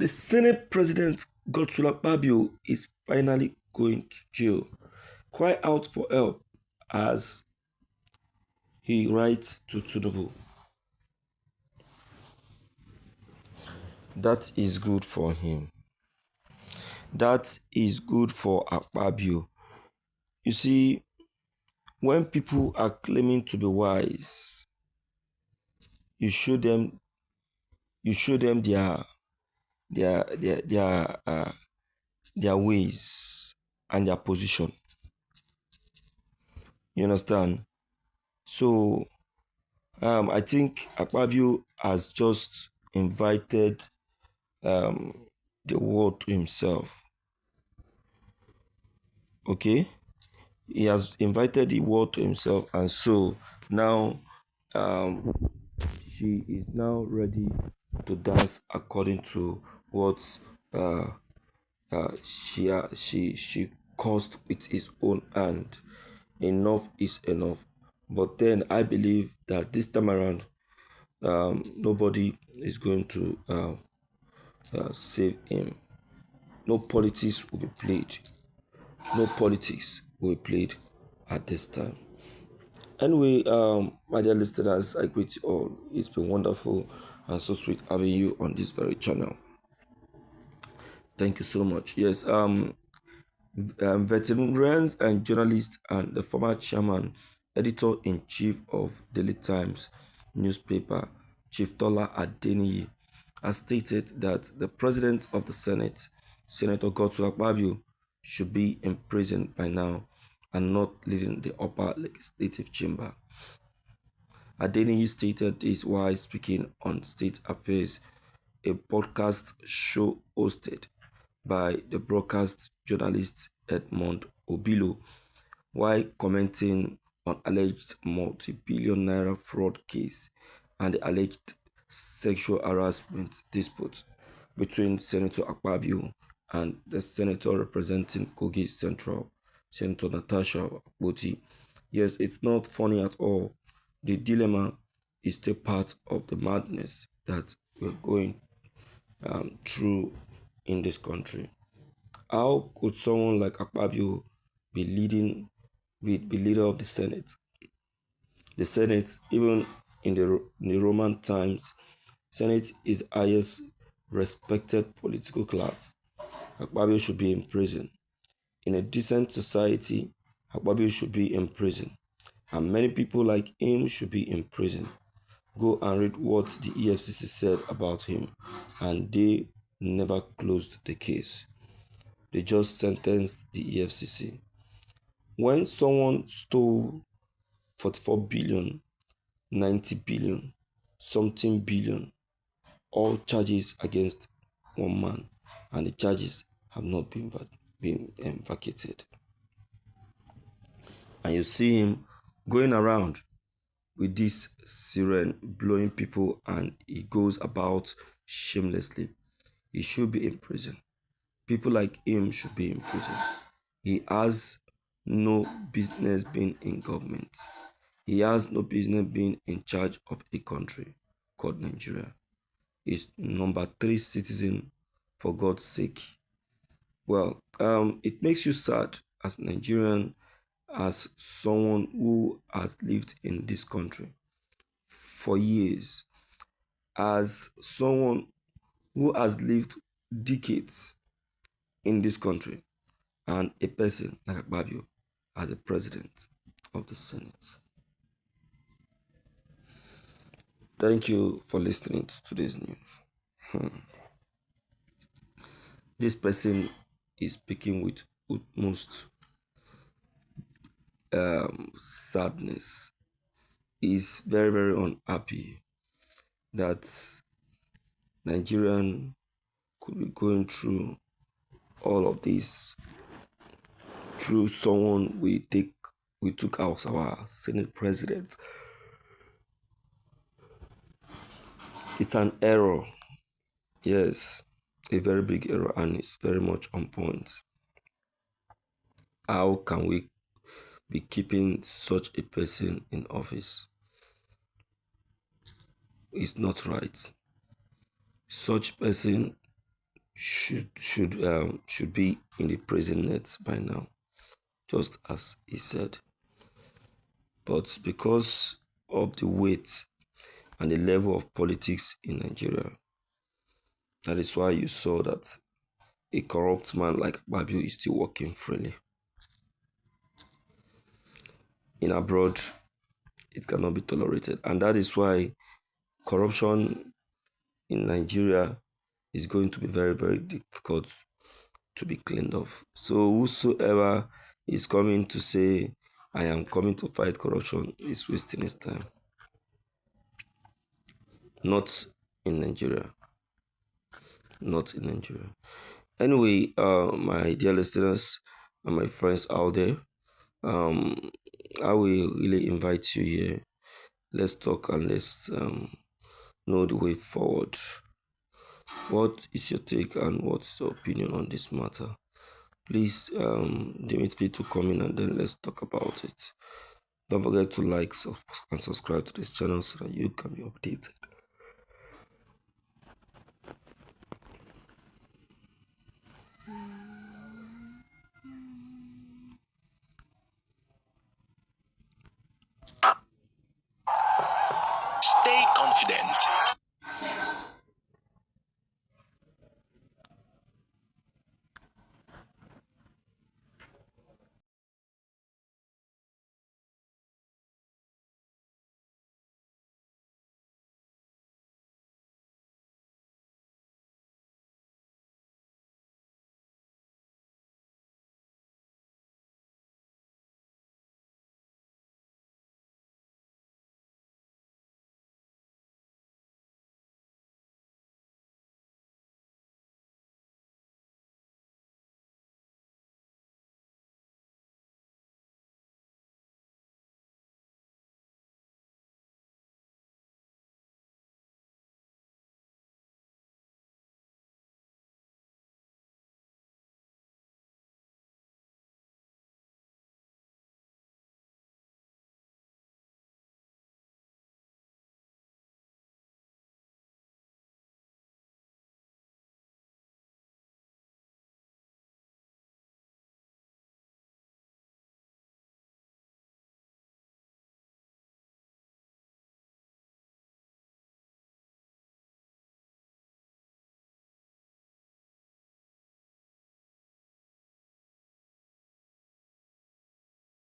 The Senate President Akpabio is finally going to jail. Cry out for help as he writes to Tinubu. That is good for him. That is good for Akpabio. You see, when people are claiming to be wise, you show them their their their uh, their ways and their position. You understand? So I think Akpabio has just invited the world to himself. Okay, he has invited the world to himself, and so now um, she is now ready to dance according to what uh, she caused with his own hand. Enough is enough. But then I believe that this time around, nobody is going to save him. No politics will be played. No politics will be played at this time. Anyway, my dear listeners, I greet you all. It's been wonderful and so sweet having you on this very channel. Thank you so much. Yes, veterans and journalist and the former chairman, editor-in-chief of Daily Times newspaper, Chief Toar has stated that the president of the Senate, Senator Akpabio, should be in prison by now and not leading the upper legislative chamber. Adeniyi stated this while speaking on State Affairs, a podcast show hosted by the broadcast journalist Edmond Obilo, while commenting on alleged multi-billion naira fraud case and the alleged sexual harassment dispute between Senator Akpabio and the senator representing Kogi Central, Senator Natasha Akpoti. Yes, it's not funny at all. The dilemma is still part of the madness that we're going through in this country. How could someone like Akpabio be be leader of the Senate? The Senate, even in the Roman times, Senate is the highest respected political class. Akpabio should be in prison. In a decent society, Akpabio should be in prison. And many people like him should be in prison. Go and read what the EFCC said about him, and they never closed the case. They just sentenced the EFCC. When someone stole 44 billion, 90 billion, something billion, all charges against one man, and the charges have not been vacated. And you see him going around with this siren blowing people, and he goes about shamelessly. He should be in prison. People like him should be in prison. He has no business being in government. He has no business being in charge of a country called Nigeria. He's number 3 citizen, for God's sake. Well, it makes you sad as Nigerian, as someone who has lived in this country for years, as someone who has lived decades in this country, and a person like Akpabio as a president of the Senate. Thank you for listening to today's news. This person is speaking with utmost sadness. He's very, very unhappy that Nigerian could be going through all of this through someone we took out our Senate president. It's an error. Yes, a very big error, and it's very much on point. How can we be keeping such a person in office? It's not right. Such person should be in the prison net by now, just as he said. But because of the weight and the level of politics in Nigeria, that is why you saw that a corrupt man like Akpabio is still working freely. In abroad, it cannot be tolerated, and that is why corruption in Nigeria is going to be very, very difficult to be cleaned off. So whosoever is coming to say, I am coming to fight corruption, is wasting his time. Not in Nigeria. Not in Nigeria. Anyway, my dear listeners and my friends out there, um, I will really invite you here. Let's talk and let's know the way forward. What is your take and what's your opinion on this matter? Please deem it fit to come in and then let's talk about it. Don't forget to like and subscribe to this channel so that you can be updated.